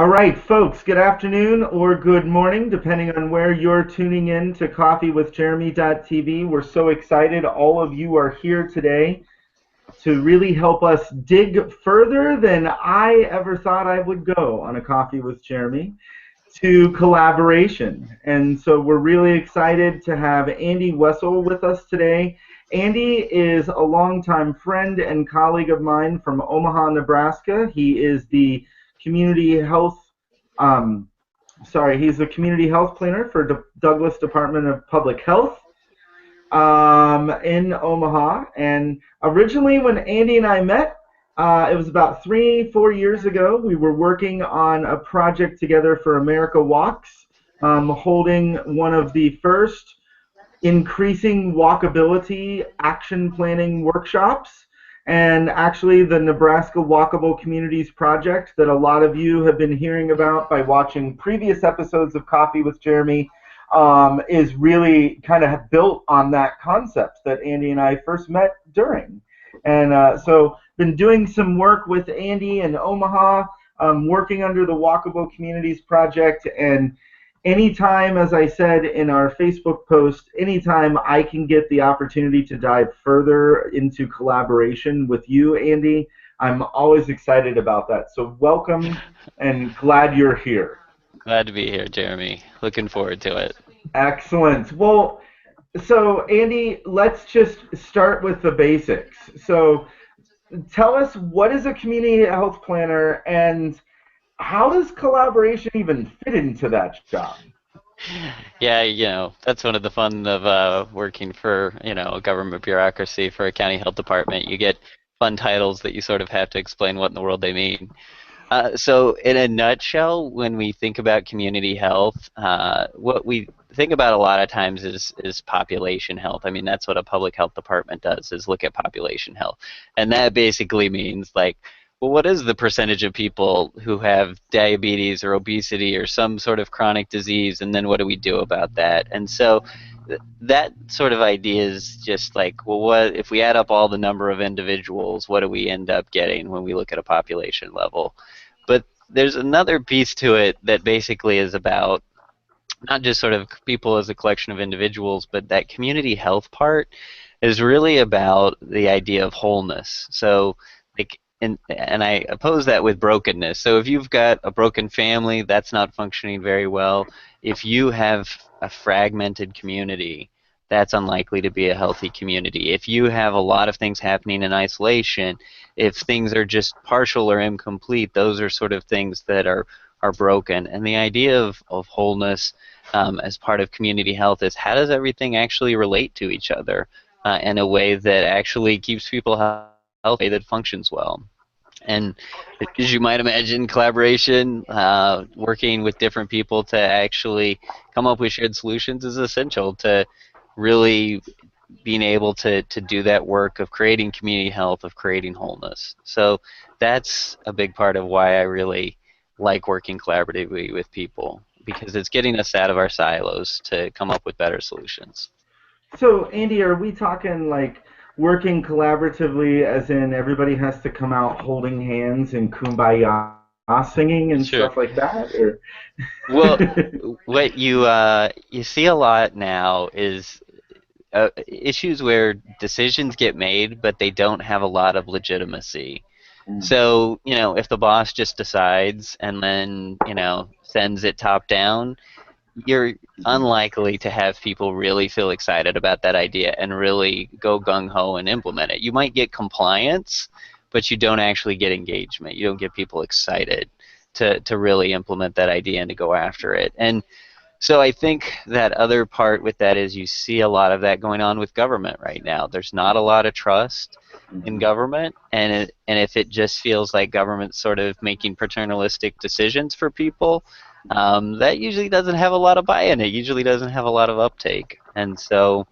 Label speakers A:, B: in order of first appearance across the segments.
A: All right, folks, good afternoon or good morning, depending on where you're tuning in to coffeewithjeremy.tv. We're so excited all of you are here today to really help us dig further than I ever thought I would go on a Coffee with Jeremy to collaboration. And so we're really excited to have Andy Wessel with us today. Andy is a longtime friend and colleague of mine from Omaha, Nebraska. He is the community health, he's the community health planner for Douglas Department of Public Health in Omaha. And originally when Andy and I met, it was about 3-4 years ago. We were working on a project together for America Walks, holding one of the first increasing walkability action planning workshops. And actually the Nebraska Walkable Communities Project that a lot of you have been hearing about by watching previous episodes of Coffee with Jeremy is really kind of built on that concept that Andy and I first met during. And so been doing some work with Andy in Omaha, working under the Walkable Communities Project, and anytime, as I said in our Facebook post, anytime I can get the opportunity to dive further into collaboration with you, Andy, I'm always excited about that. So welcome and glad you're here.
B: Glad to be here, Jeremy. Looking forward to it.
A: Excellent. Well, so Andy, let's just start with the basics. So tell us, what is a community health planner and how does collaboration even fit into that job?
B: Yeah, that's one of the fun of working for, a government bureaucracy for a county health department. You get fun titles that you sort of have to explain what in the world they mean. So in a nutshell, when we think about community health, what we think about a lot of times is population health. I mean, that's what a public health department does, is look at population health. And that basically means, like, well, what is the percentage of people who have diabetes or obesity or some sort of chronic disease, and then what do we do about that? And so that sort of idea is just like, well, what if we add up all the number of individuals, what do we end up getting when we look at a population level? But there's another piece to it that basically is about not just sort of people as a collection of individuals, but that community health part is really about the idea of wholeness. So, like, and I oppose that with brokenness. So if you've got a broken family, that's not functioning very well. If you have a fragmented community, that's unlikely to be a healthy community. If you have a lot of things happening in isolation, if things are just partial or incomplete, those are sort of things that are broken. And the idea of wholeness as part of community health is, how does everything actually relate to each other in a way that actually keeps people healthy, that functions well. And as you might imagine, collaboration, working with different people to actually come up with shared solutions is essential to really being able to do that work of creating community health, of creating wholeness. So that's a big part of why I really like working collaboratively with people, because it's getting us out of our silos to come up with better solutions.
A: So, Andy, are we talking like working collaboratively, as in everybody has to come out holding hands and kumbaya singing and
B: Sure.
A: stuff like that? Or
B: Well, what you see a lot now is issues where decisions get made, but they don't have a lot of legitimacy. So, if the boss just decides and then, sends it top down, you're unlikely to have people really feel excited about that idea and really go gung-ho and implement it. You might get compliance, but you don't actually get engagement. You don't get people excited to really implement that idea and to go after it. And so I think that other part with that is you see a lot of that going on with government right now. There's not a lot of trust in government, and if it just feels like government's sort of making paternalistic decisions for people, that usually doesn't have a lot of buy-in. It usually doesn't have a lot of uptake. And so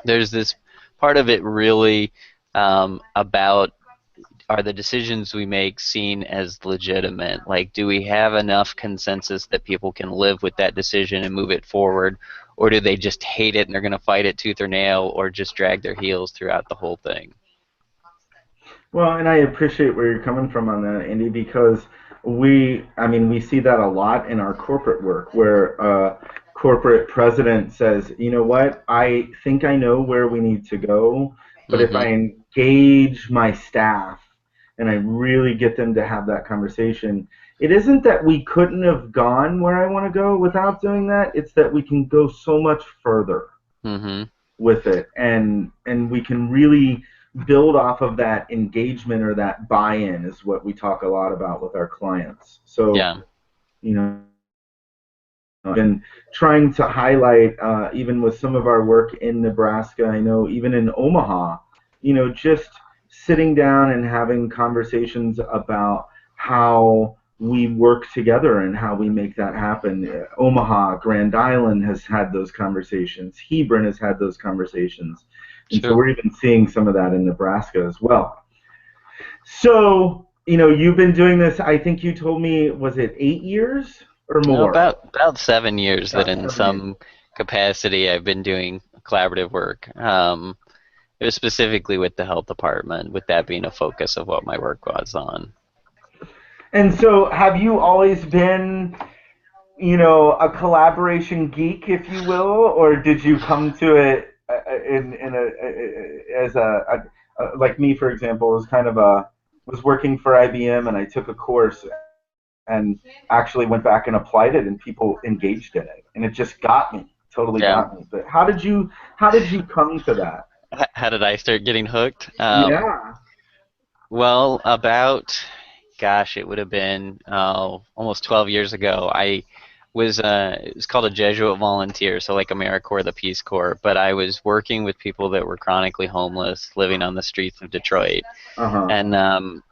B: there's this part of it really about, are the decisions we make seen as legitimate? Like, do we have enough consensus that people can live with that decision and move it forward? Or do they just hate it and they're going to fight it tooth or nail, or just drag their heels throughout the whole thing?
A: Well, and I appreciate where you're coming from on that, Andy, because I mean, we see that a lot in our corporate work where corporate president says, you know what, I think I know where we need to go, but if
B: Mm-hmm.
A: I engage my staff and I really get them to have that conversation, it isn't that we couldn't have gone where I want to go without doing that. It's that we can go so much further
B: Mm-hmm.
A: with it, and we can really build off of that engagement, or that buy-in is what we talk a lot about with our clients. So,
B: Yeah.
A: you know, I've been trying to highlight, even with some of our work in Nebraska, I know even in Omaha, just sitting down and having conversations about how we work together and how we make that happen. Omaha, Grand Island has had those conversations. Hebron has had those conversations. And so
B: Sure.
A: we're even seeing some of that in Nebraska as well. So, you've been doing this, I think you told me, was it 8 years or
B: No,
A: more?
B: about 7 years that
A: About
B: in
A: 7 years.
B: some capacity I've been doing collaborative work. It was specifically with the health department, with that being a focus of what my work was on.
A: And so, have you always been, a collaboration geek, if you will, or did you come to it in a as like me, for example, was working for IBM, and I took a course and actually went back and applied it, and people engaged in it, and it just got me, totally
B: Yeah.
A: got me. But how did you come to that?
B: How did I start getting hooked?
A: Yeah.
B: Well, gosh, it would have been almost 12 years ago. It was called a Jesuit volunteer, so like AmeriCorps, the Peace Corps, but I was working with people that were chronically homeless, living on the streets of Detroit.
A: Uh huh.
B: And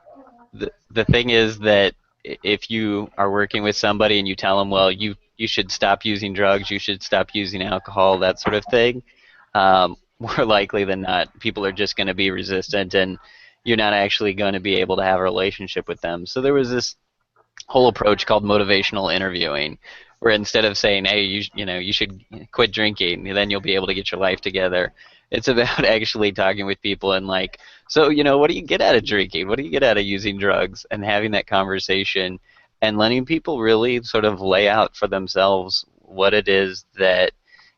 B: the thing is that if you are working with somebody and you tell them, well, you should stop using drugs, you should stop using alcohol, that sort of thing, more likely than not, people are just going to be resistant, and you're not actually going to be able to have a relationship with them. So there was this whole approach called motivational interviewing, where instead of saying, "Hey, you should quit drinking, then you'll be able to get your life together," it's about actually talking with people and like, so what do you get out of drinking? What do you get out of using drugs? And having that conversation and letting people really sort of lay out for themselves what it is that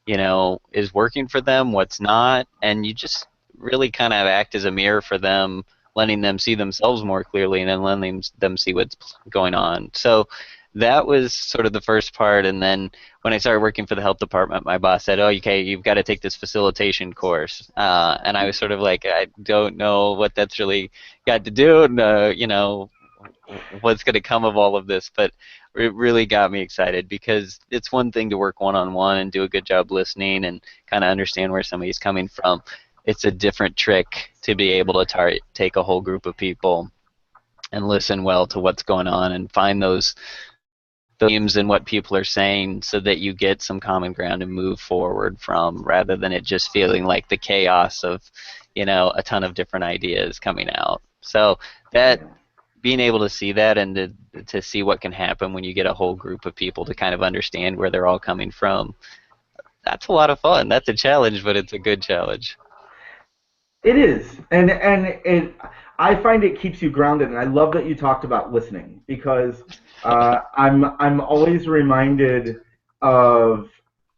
B: is working for them, what's not, and you just really kind of act as a mirror for them, letting them see themselves more clearly, and then letting them see what's going on. So that was sort of the first part, and then when I started working for the health department, my boss said, "Oh, okay, you've got to take this facilitation course," and I was sort of like, "I don't know what that's really got to do, and what's going to come of all of this," but it really got me excited because it's one thing to work one on one and do a good job listening and kind of understand where somebody's coming from. It's a different trick to be able to take a whole group of people and listen well to what's going on and find those themes in what people are saying so that you get some common ground and move forward from, rather than it just feeling like the chaos of a ton of different ideas coming out. So that
A: Yeah.
B: being able to see that and to see what can happen when you get a whole group of people to kind of understand where they're all coming from, that's a lot of fun. That's a challenge, but it's a good challenge.
A: It is, and I find it keeps you grounded, and I love that you talked about listening, because I'm always reminded of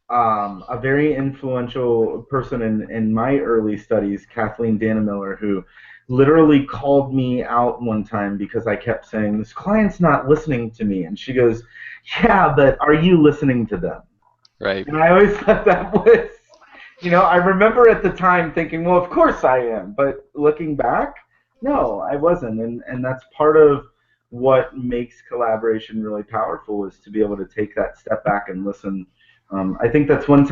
A: a very influential person in my early studies, Kathleen Dannemiller, who literally called me out one time because I kept saying, "This client's not listening to me," and she goes, "Yeah, but are you listening to them?"
B: Right.
A: And I always thought that was, I remember at the time thinking, well, of course I am. But looking back, no, I wasn't. And that's part of what makes collaboration really powerful, is to be able to take that step back and listen. I think that's one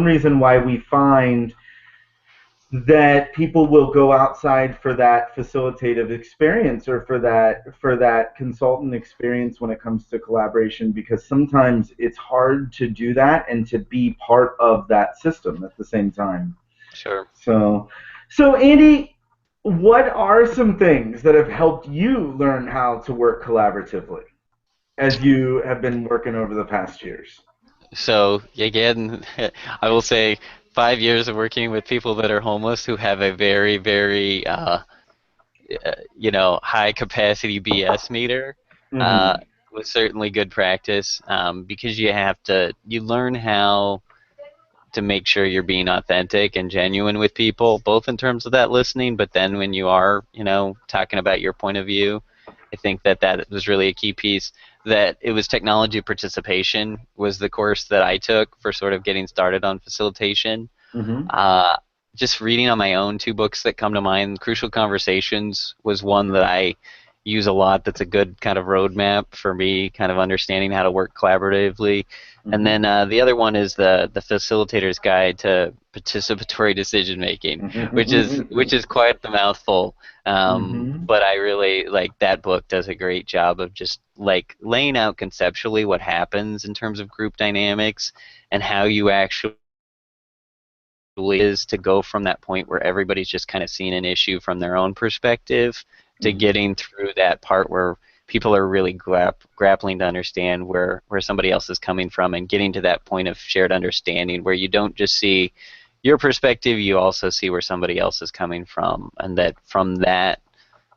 A: reason why we find that people will go outside for that facilitative experience, or for that consultant experience when it comes to collaboration, because sometimes it's hard to do that and to be part of that system at the same time.
B: Sure.
A: So Andy, what are some things that have helped you learn how to work collaboratively as you have been working over the past years?
B: So again, I will say 5 years of working with people that are homeless who have a very, very high capacity BS meter uh,
A: Mm-hmm.
B: was certainly good practice, because you learn how to make sure you're being authentic and genuine with people, both in terms of that listening, but then when you are, talking about your point of view, I think that was really a key piece. That it was technology participation was the course that I took for sort of getting started on facilitation.
A: Mm-hmm.
B: Uh, just reading on my own, two books that come to mind. Crucial Conversations was one that I use a lot. That's a good kind of roadmap for me, kind of understanding how to work collaboratively. And then the other one is the Facilitator's Guide to Participatory Decision Making, which is quite the mouthful.
A: Mm-hmm.
B: But I really like that book. Does a great job of just like laying out conceptually what happens in terms of group dynamics and how you actually is to go from that point where everybody's just kind of seeing an issue from their own perspective to
A: Mm-hmm.
B: getting through that part where people are really grappling to understand where somebody else is coming from and getting to that point of shared understanding where you don't just see your perspective, you also see where somebody else is coming from, and that from that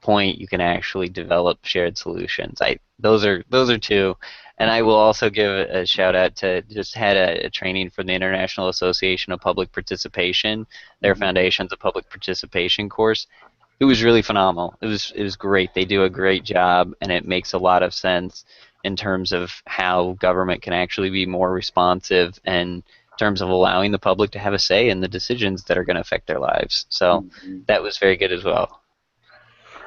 B: point you can actually develop shared solutions. Those are two, and I will also give a shout out to just had a training for the International Association of Public Participation, their
A: Mm-hmm.
B: Foundations of Public Participation course. It was really phenomenal. It was great. They do a great job, and it makes a lot of sense in terms of how government can actually be more responsive and in terms of allowing the public to have a say in the decisions that are going to affect their lives. So
A: Mm-hmm.
B: that was very good as well.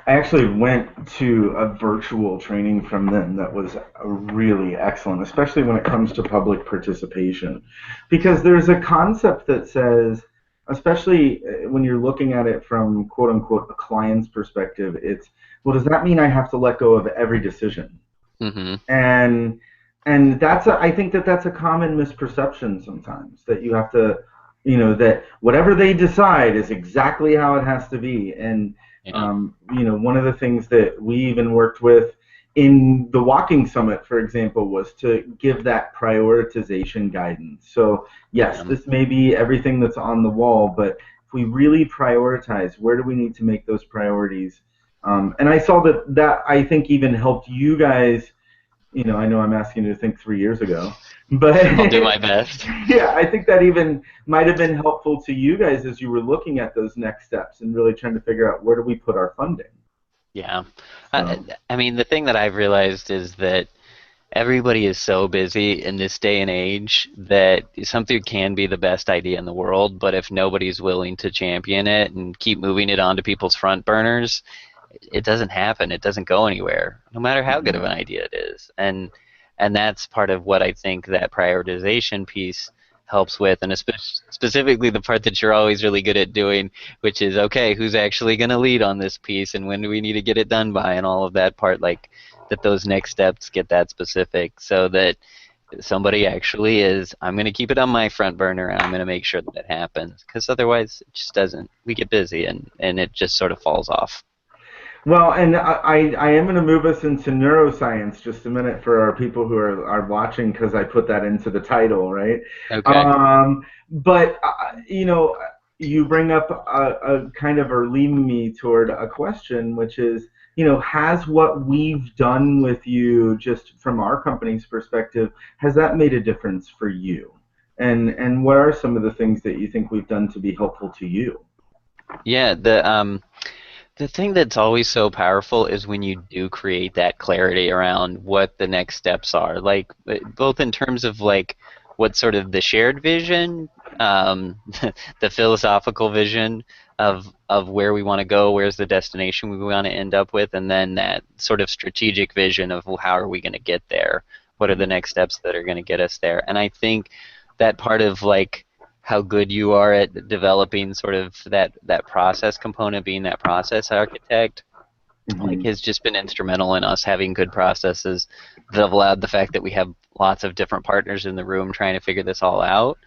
A: I actually went to a virtual training from them that was really excellent, especially when it comes to public participation. Because there's a concept that says, especially when you're looking at it from quote unquote a client's perspective, it's, well, does that mean I have to let go of every decision?
B: Hmm.
A: and I think that that's a common misperception sometimes, that you have to, that whatever they decide is exactly how it has to be. And
B: Yeah.
A: one of the things that we even worked with in the walking summit, for example, was to give that prioritization guidance. So yes,
B: Yeah.
A: this may be everything that's on the wall, but if we really prioritize, where do we need to make those priorities? And I saw that I think even helped you guys. I know I'm asking you to think 3 years ago, but
B: I'll do my best.
A: yeah, I think that even might have been helpful to you guys as you were looking at those next steps and really trying to figure out where do we put our funding.
B: Yeah. I,
A: So.
B: I mean, the thing that I've realized is that everybody is so busy in this day and age that something can be the best idea in the world, but if nobody's willing to champion it and keep moving it onto people's front burners, it doesn't happen. It doesn't go anywhere, no matter how good of an
A: Mhm.
B: idea it is. And that's part of what I think that prioritization piece helps with, and specifically the part that you're always really good at doing, which is okay, who's actually going to lead on this piece, and when do we need to get it done by, and all of that part, like that those next steps get that specific, so that somebody actually is, I'm going to keep it on my front burner and I'm going to make sure that it happens, because otherwise it just doesn't. We get busy and it just sort of falls off.
A: Well, and I am going to move us into neuroscience just a minute for our people who are watching, because I put that into the title, right?
B: Okay.
A: But you bring up a kind of, or lead me toward a question, which is, has what we've done with you, just from our company's perspective, has that made a difference for you? And what are some of the things that you think we've done to be helpful to you?
B: Yeah, the thing that's always so powerful is when you do create that clarity around what the next steps are, like both in terms of like what sort of the shared vision, the philosophical vision of where we want to go, where's the destination we want to end up with, and then that sort of strategic vision of, well, how are we going to get there? What are the next steps that are going to get us there? And I think that part of like how good you are at developing sort of that process component, being that process architect, like
A: Mm-hmm.
B: has just been instrumental in us having good processes that have allowed the fact that we have lots of different partners in the room trying to figure this all out,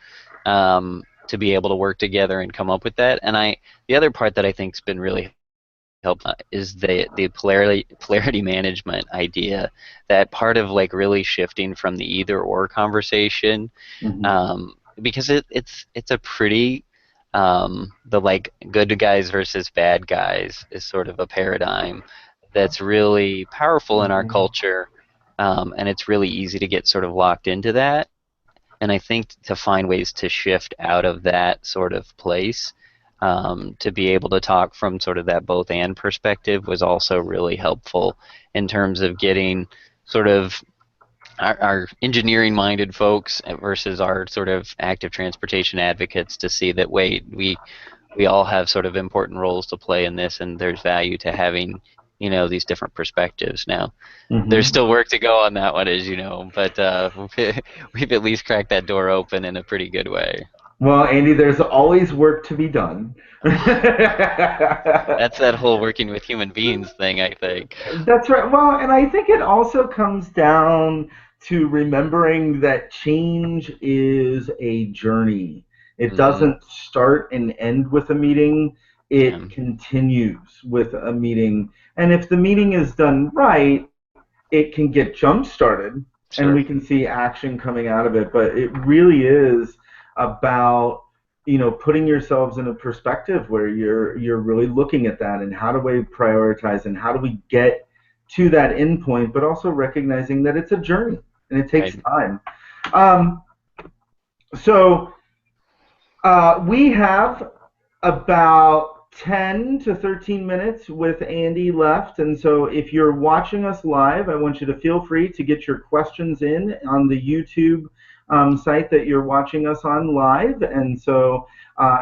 B: to be able to work together and come up with that. And the other part that I think's been really helpful is the polarity management idea, that part of like really shifting from the either or conversation,
A: Mm-hmm.
B: because it's a pretty the like good guys versus bad guys is sort of a paradigm that's really powerful in our
A: Mhm.
B: culture, and it's really easy to get sort of locked into that. And I think to find ways to shift out of that sort of place, to be able to talk from sort of that both and perspective was also really helpful in terms of getting sort of our engineering minded folks versus our sort of active transportation advocates to see that wait, we all have sort of important roles to play in this, and there's value to having these different perspectives. Now there's
A: Mhm.
B: still work to go on that one, as you know, but we've at least cracked that door open in a pretty good way.
A: Well, Andy, there's always work to be done.
B: That's that whole working with human beings thing, I think.
A: That's right. Well, and I think it also comes down to remembering that change is a journey. It
B: Hmm.
A: doesn't start and end with a meeting,
B: Yeah,
A: it continues with a meeting. And if the meeting is done right, it can get jump started and
B: sure.
A: we can see action coming out of it. But it really is about putting yourselves in a perspective where you're really looking at that and how do we prioritize and how do we get to that end point, but also recognizing that it's a journey and it takes
B: Right.
A: time. um, so we have about 10 to 13 minutes with Andy left. And so if you're watching us live, I want you to feel free to get your questions in on the YouTube site that you're watching us on live. And so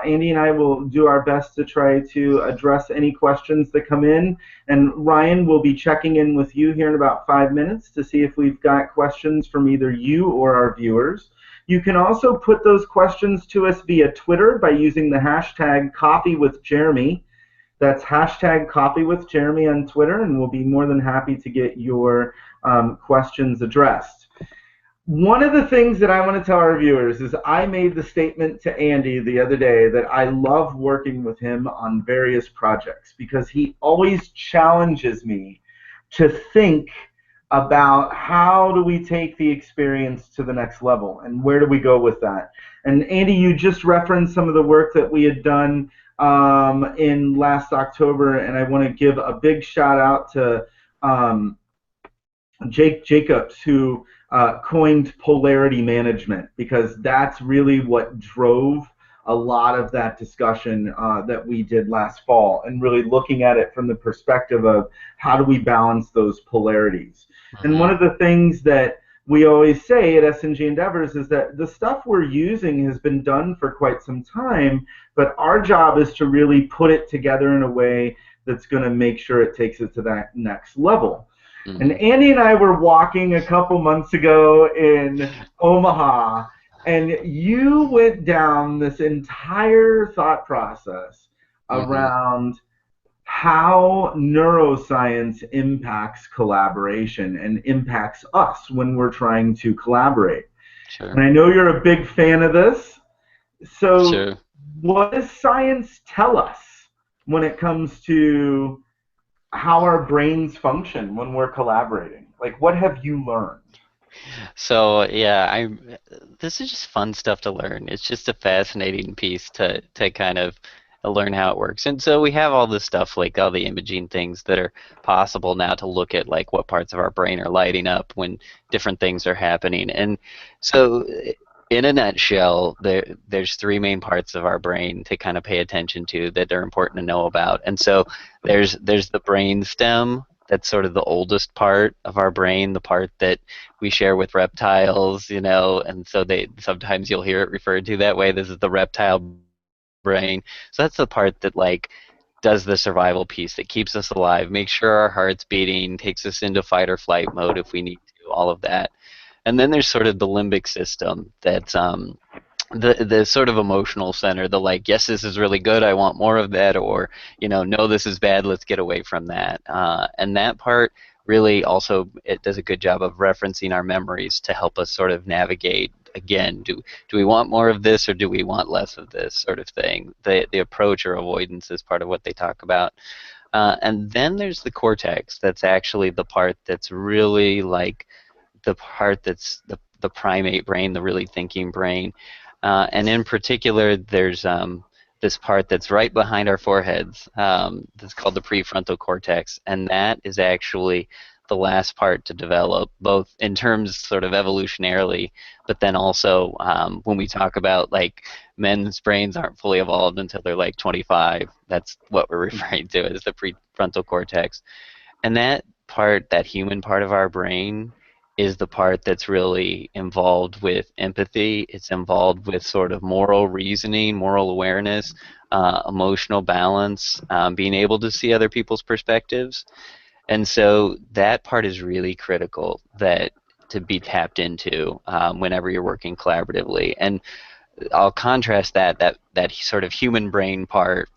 A: Andy and I will do our best to try to address any questions that come in. And Ryan will be checking in with you here in about 5 minutes to see if we've got questions from either you or our viewers. You can also put those questions to us via Twitter by using the hashtag Coffee with Jeremy. That's hashtag Coffee with Jeremy on Twitter, and we'll be more than happy to get your questions addressed. One of the things that I want to tell our viewers is I made the statement to Andy the other day that I love working with him on various projects because he always challenges me to think about how do we take the experience to the next level and where do we go with that. And Andy, you just referenced some of the work that we had done in last October, and I want to give a big shout out to Jake Jacobs, who coined polarity management, because that's really what drove a lot of that discussion that we did last fall, and really looking at it from the perspective of how do we balance those polarities. And one
B: Hmm.
A: of the things that we always say at SNG Endeavors is that the stuff we're using has been done for quite some time, but our job is to really put it together in a way that's going to make sure it takes it to that next level. And
B: Hmm.
A: Andy and I were walking a couple months ago in Omaha, and you went down this entire thought process
B: Hmm.
A: around how neuroscience impacts collaboration and impacts us when we're trying to collaborate. And
B: Sure.
A: I know you're a big fan of this. So,
B: Sure.
A: what does science tell us when it comes to how our brains function when we're collaborating? Like, what have you learned?
B: So yeah, this is just fun stuff to learn. It's just a fascinating piece to kind of learn how it works. And so we have all this stuff like all the imaging things that are possible now to look at like what parts of our brain are lighting up when different things are happening. And so in a nutshell, there's three main parts of our brain to kind of pay attention to that are important to know about. And so there's the brain stem. That's sort of the oldest part of our brain, the part that we share with reptiles, and so they sometimes you'll hear it referred to that way. This is the reptile brain. So that's the part that like does the survival piece that keeps us alive, makes sure our heart's beating, takes us into fight or flight mode if we need to, all of that. And then there's sort of the limbic system that's the sort of emotional center, the like, yes, this is really good, I want more of that, or no, this is bad, let's get away from that. And that part really also it does a good job of referencing our memories to help us sort of navigate. Again, do we want more of this or do we want less of this sort of thing? The approach or avoidance is part of what they talk about. And then there's the cortex. That's actually the part that's really like the part that's the primate brain, the really thinking brain. And in particular, there's this part that's right behind our foreheads. That's called the prefrontal cortex, and that is actually the last part to develop, both in terms sort of evolutionarily, but then also when we talk about like men's brains aren't fully evolved until they're like 25. That's what we're referring to as the prefrontal cortex. And that part, that human part of our brain, is the part that's really involved with empathy. It's involved with sort of moral reasoning, moral awareness, emotional balance, being able to see other people's perspectives. And so that part is really critical that to be tapped into whenever you're working collaboratively. And I'll contrast that sort of human brain part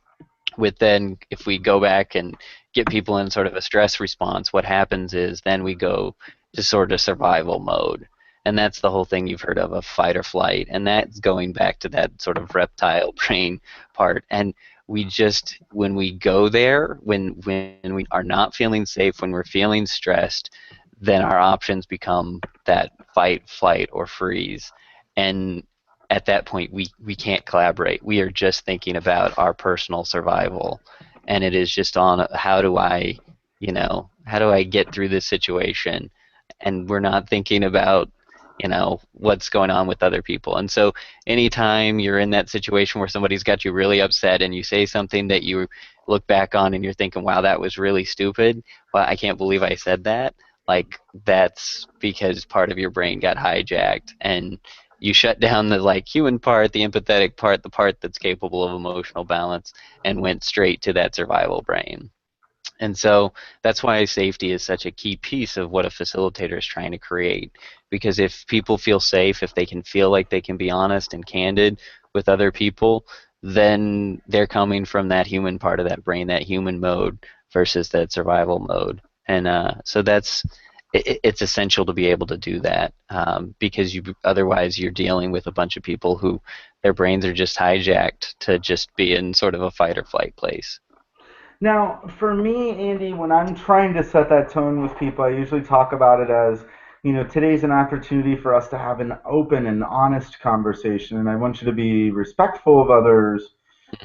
B: with, then if we go back and get people in sort of a stress response, what happens is then we go to sort of survival mode. And that's the whole thing you've heard of fight or flight. And that's going back to that sort of reptile brain part. And we just, when we go there, when we are not feeling safe, when we're feeling stressed, then our options become that fight, flight, or freeze. And at that point, we can't collaborate. We are just thinking about our personal survival, and it is just on how do I, how do I get through this situation, and we're not thinking about, what's going on with other people. And so anytime you're in that situation where somebody's got you really upset and you say something that you look back on and you're thinking, wow, that was really stupid, well, I can't believe I said that, like that's because part of your brain got hijacked, and you shut down the like human part, the empathetic part, the part that's capable of emotional balance, and went straight to that survival brain. And so that's why safety is such a key piece of what a facilitator is trying to create. Because if people feel safe, if they can feel like they can be honest and candid with other people, then they're coming from that human part of that brain, that human mode, versus that survival mode. And so it's essential to be able to do that, because otherwise you're dealing with a bunch of people who their brains are just hijacked to just be in sort of a fight or flight place.
A: Now, for me, Andy, when I'm trying to set that tone with people, I usually talk about it as, today's an opportunity for us to have an open and honest conversation, and I want you to be respectful of others,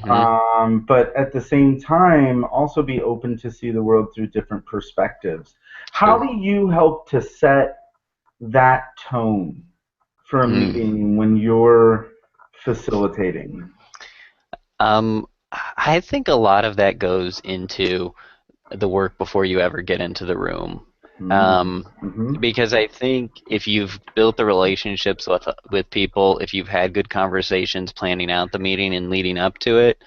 B: Hmm.
A: but at the same time, also be open to see the world through different perspectives. How
B: Sure.
A: do you help to set that tone for a
B: Mm.
A: meeting when you're facilitating?
B: Um, I think a lot of that goes into the work before you ever get into the room. Um,
A: Mm-hmm.
B: because I think if you've built the relationships with people, if you've had good conversations planning out the meeting and leading up to it,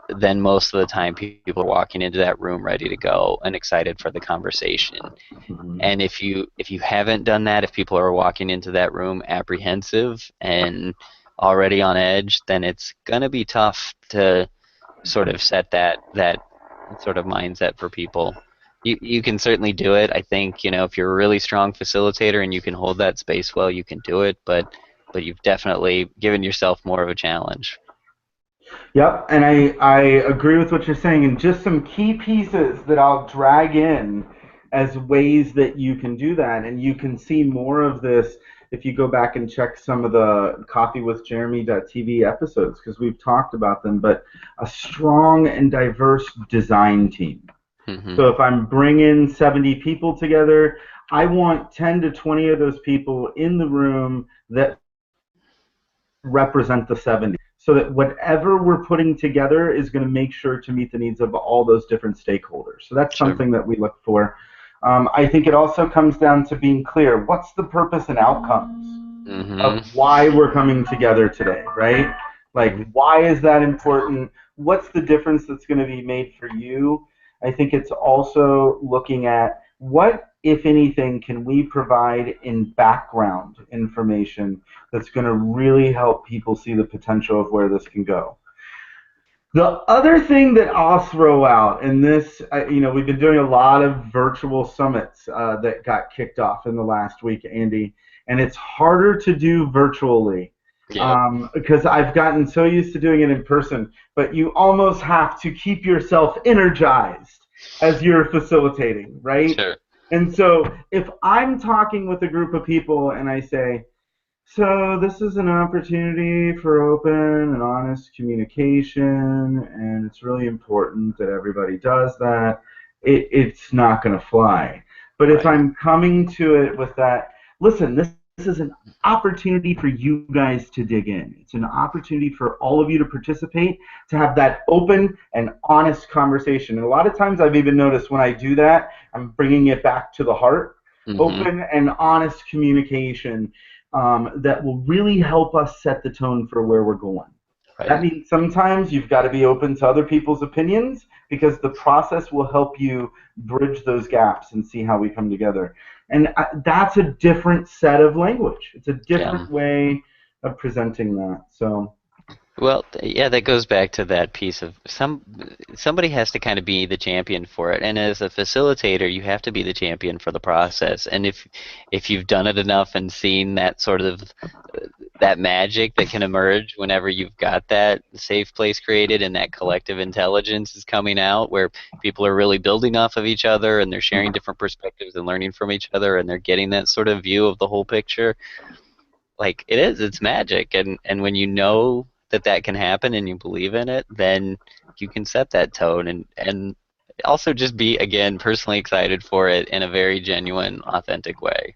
B: then most of the time people are walking into that room ready to go and excited for the conversation.
A: Mm-hmm.
B: And if you haven't done that, if people are walking into that room apprehensive and already on edge, then it's gonna be tough to sort of set that sort of mindset for people. You can certainly do it. I think, if you're a really strong facilitator and you can hold that space well, you can do it, but you've definitely given yourself more of a challenge.
A: Yep, and I agree with what you're saying, and just some key pieces that I'll drag in as ways that you can do that, and you can see more of this if you go back and check some of the Coffee with Jeremy.tv episodes, because we've talked about them, but a strong and diverse design team.
B: Hmm.
A: So if I'm bringing 70 people together, I want 10 to 20 of those people in the room that represent the 70, so that whatever we're putting together is going to make sure to meet the needs of all those different stakeholders. So that's
B: Sure.
A: something that we look for. I think it also comes down to being clear. What's the purpose and outcomes of
B: Hmm.
A: why we're coming together today, right? Like,
B: Hmm.
A: why is that important? What's the difference that's going to be made for you? I think it's also looking at what, if anything, can we provide in background information that's going to really help people see the potential of where this can go. The other thing that I'll throw out, and this, we've been doing a lot of virtual summits that got kicked off in the last week, Andy, and it's harder to do virtually
B: Yep.
A: because I've gotten so used to doing it in person, but you almost have to keep yourself energized as you're facilitating, right?
B: Sure.
A: And so if I'm talking with a group of people and I say, So this is an opportunity for open and honest communication, and it's really important that everybody does that. It's not going to fly. But if
B: Right.
A: I'm coming to it with that, listen, this is an opportunity for you guys to dig in. It's an opportunity for all of you to participate, to have that open and honest conversation. And a lot of times I've even noticed when I do that, I'm bringing it back to the heart.
B: Mm-hmm.
A: Open and honest communication that will really help us set the tone for where we're going. That
B: Right.
A: means sometimes you've got to be open to other people's opinions because the process will help you bridge those gaps and see how we come together. And that's a different set of language. It's a
B: Yeah.
A: different way of presenting that. So,
B: Well, yeah, that goes back to that piece of somebody has to kind of be the champion for it. And as a facilitator, you have to be the champion for the process. And if you've done it enough and seen that sort of that magic that can emerge whenever you've got that safe place created and that collective intelligence is coming out where people are really building off of each other and they're sharing different perspectives and learning from each other and they're getting that sort of view of the whole picture, like it's magic. And when you know that that can happen and you believe in it, then you can set that tone and also just be, again, personally excited for it in a very genuine, authentic way.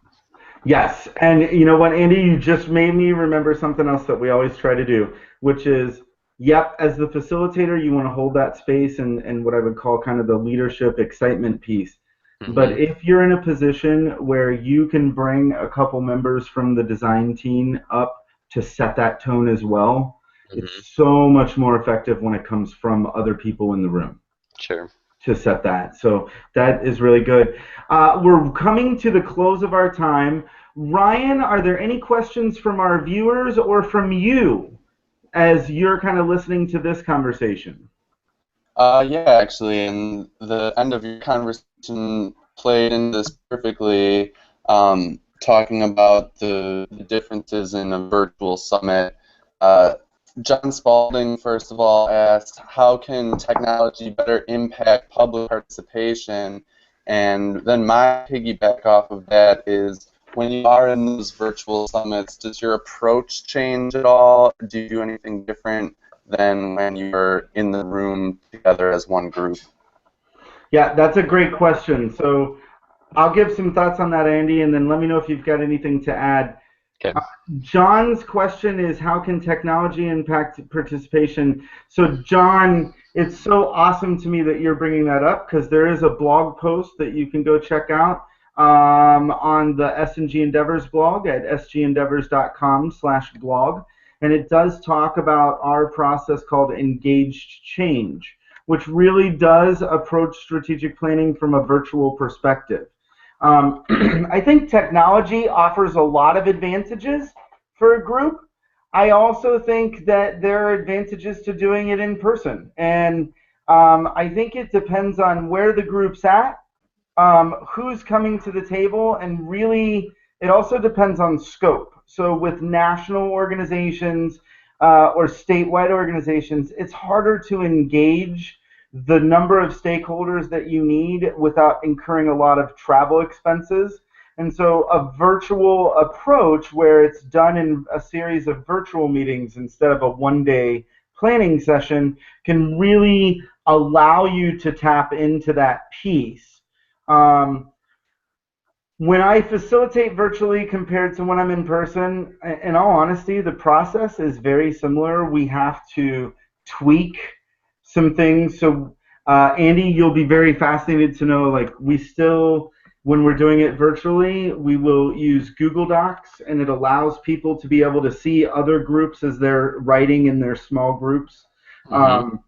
A: yes, and you know what, Andy, you just made me remember something else that we always try to do, which is, yep, as the facilitator, you want to hold that space and what I would call kind of the leadership excitement piece. But
B: Hmm.
A: if you're in a position where you can bring a couple members from the design team up to set that tone as well,
B: Hmm.
A: it's so much more effective when it comes from other people in the room
B: Sure.
A: to set that. So that is really good. We're coming to the close of our time. Ryan, are there any questions from our viewers or from you as you're kind of listening to this conversation?
C: Yeah, actually, and the end of your conversation played into this perfectly, talking about the differences in a virtual summit. Uh, John Spalding, first of all, asked, how can technology better impact public participation? And then my piggyback off of that is, when you are in those virtual summits, does your approach change at all? Do you do anything different than when you're in the room together as one group?
A: Yeah, that's a great question. So I'll give some thoughts on that, Andy, and then let me know if you've got anything to add.
B: Okay.
A: Uh, John's question is, how can technology impact participation? So, John, it's so awesome to me that you're bringing that up because there is a blog post that you can go check out on the S&G Endeavors blog at sgendeavors.com/blog. And it does talk about our process called engaged change, which really does approach strategic planning from a virtual perspective. I think technology offers a lot of advantages for a group. I also think that there are advantages to doing it in person. And I think it depends on where the group's at, who's coming to the table, and really it also depends on scope. So with national organizations or statewide organizations, it's harder to engage the number of stakeholders that you need without incurring a lot of travel expenses. And so a virtual approach where it's done in a series of virtual meetings instead of a one-day planning session can really allow you to tap into that piece. um, when I facilitate virtually compared to when I'm in person, in all honesty, the process is very similar. We have to tweak some things. So, Andy, you'll be very fascinated to know, like, we still, when we're doing it virtually, we will use Google Docs, and it allows people to be able to see other groups as they're writing in their small groups.
B: Hmm.
A: Um,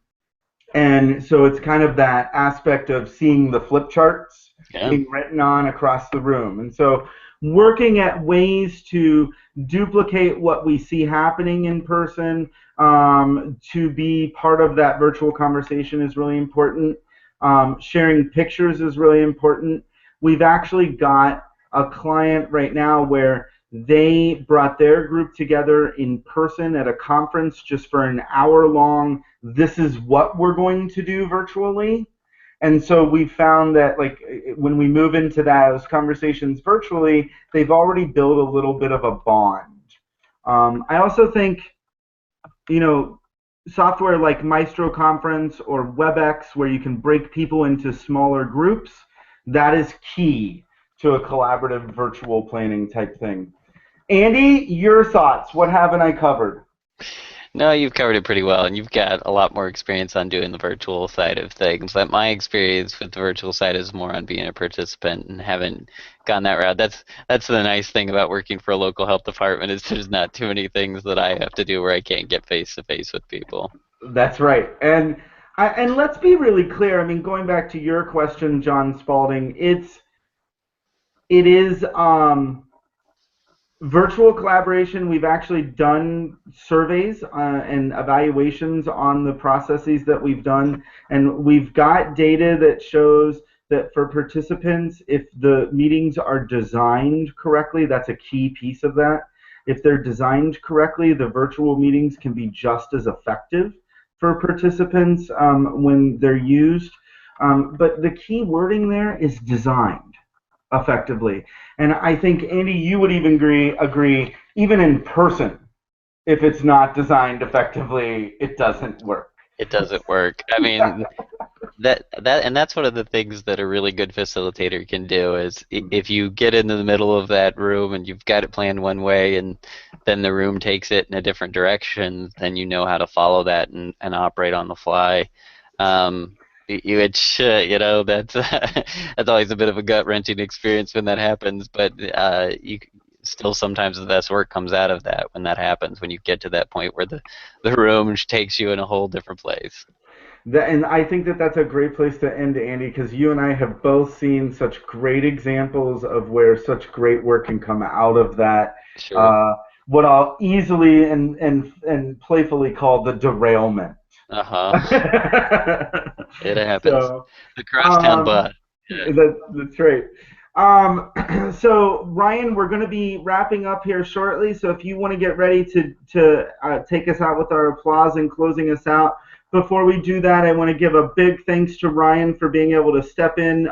A: and so it's kind of that aspect of seeing the flip charts
B: Yeah.
A: being written on across the room. And so working at ways to duplicate what we see happening in person to be part of that virtual conversation is really important. Sharing pictures is really important. We've actually got a client right now where they brought their group together in person at a conference just for an hour long. This is what we're going to do virtually. And so we found that, like, when we move into those conversations virtually, they've already built a little bit of a bond. I also think, software like Maestro Conference or WebEx, where you can break people into smaller groups, that is key to a collaborative virtual planning type thing. Andy, your thoughts? What haven't I covered?
B: No, you've covered it pretty well, and you've got a lot more experience on doing the virtual side of things. That my experience with the virtual side is more on being a participant and haven't gone that route. That's the nice thing about working for a local health department is there's not too many things that I have to do where I can't get face to face with people.
A: That's right. And let's be really clear. I mean, going back to your question, John Spalding, it is virtual collaboration. We've actually done surveys and evaluations on the processes that we've done, and we've got data that shows that for participants, if the meetings are designed correctly, that's a key piece of that. If they're designed correctly, the virtual meetings can be just as effective for participants when they're used. But the key wording there is designed effectively. And I think, Andy, you would even agree, even in person, if it's not designed effectively, it doesn't work.
B: It doesn't work. I mean, and that's one of the things that a really good facilitator can do is if you get into the middle of that room and you've got it planned one way and then the room takes it in a different direction, then you know how to follow that and operate on the fly. That's that's always a bit of a gut-wrenching experience when that happens, but still sometimes the best work comes out of that when that happens, when you get to that point where the room takes you in a whole different place.
A: And I think that that's a great place to end, Andy, because you and I have both seen such great examples of where such great work can come out of that.
B: Sure.
A: What I'll easily and playfully call the derailment.
B: Uh-huh. It happens.
A: So,
B: the crosstown bus. Yeah.
A: That's right. So Ryan, we're going to be wrapping up here shortly. So if you want to get ready to take us out with our applause and closing us out. Before we do that, I want to give a big thanks to Ryan for being able to step in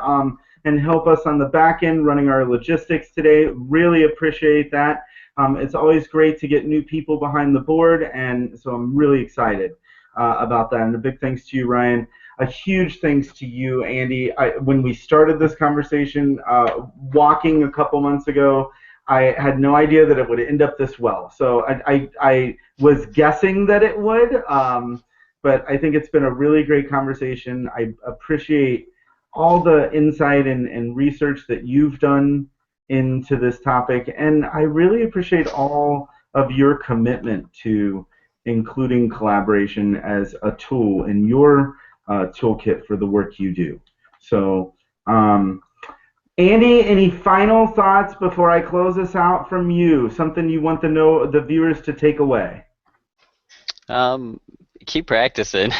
A: and help us on the back end running our logistics today. Really appreciate that. It's always great to get new people behind the board, and so I'm really excited about that. And a big thanks to you, Ryan. A huge thanks to you, Andy. When we started this conversation, walking a couple months ago, I had no idea that it would end up this well. So I was guessing that it would, but I think it's been a really great conversation. I appreciate all the insight and research that you've done into this topic, and I really appreciate all of your commitment to including collaboration as a tool in your toolkit for the work you do. So, Andy, any final thoughts before I close this out from you? Something you want the viewers to take away?
B: Keep practicing.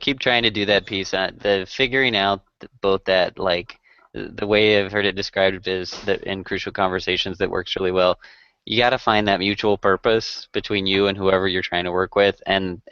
B: Keep trying to do that piece. The figuring out both that, like, the way I've heard it described is that in crucial conversations that works really well. You got to find that mutual purpose between you and whoever you're trying to work with, and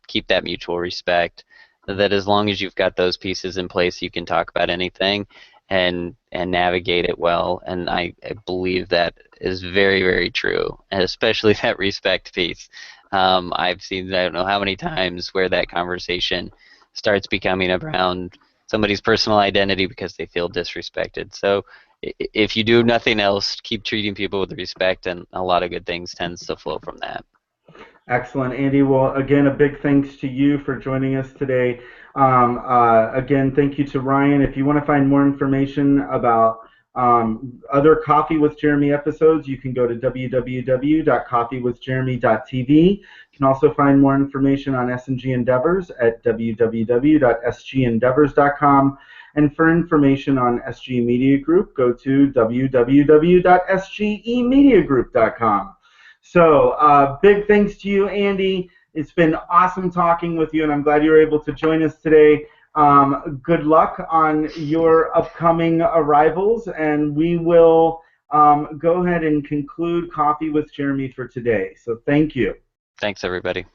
B: keep that mutual respect. That as long as you've got those pieces in place, you can talk about anything and navigate it well. And I believe that is very, very true, and especially that respect piece. I've seen, I don't know how many times, where that conversation starts becoming around somebody's personal identity because they feel disrespected. So if you do nothing else, keep treating people with respect, and a lot of good things tends to flow from that.
A: Excellent, Andy. Well, again, a big thanks to you for joining us today. Again, thank you to Ryan. If you want to find more information about other Coffee with Jeremy episodes, you can go to www.coffeewithjeremy.tv. You can also find more information on S&G Endeavors at www.sgendeavors.com. And for information on SG Media Group, go to www.sgemediagroup.com. So big thanks to you, Andy. It's been awesome talking with you, and I'm glad you were able to join us today. Good luck on your upcoming arrivals, and we will go ahead and conclude Coffee with Jeremy for today. So thank you.
B: Thanks, everybody.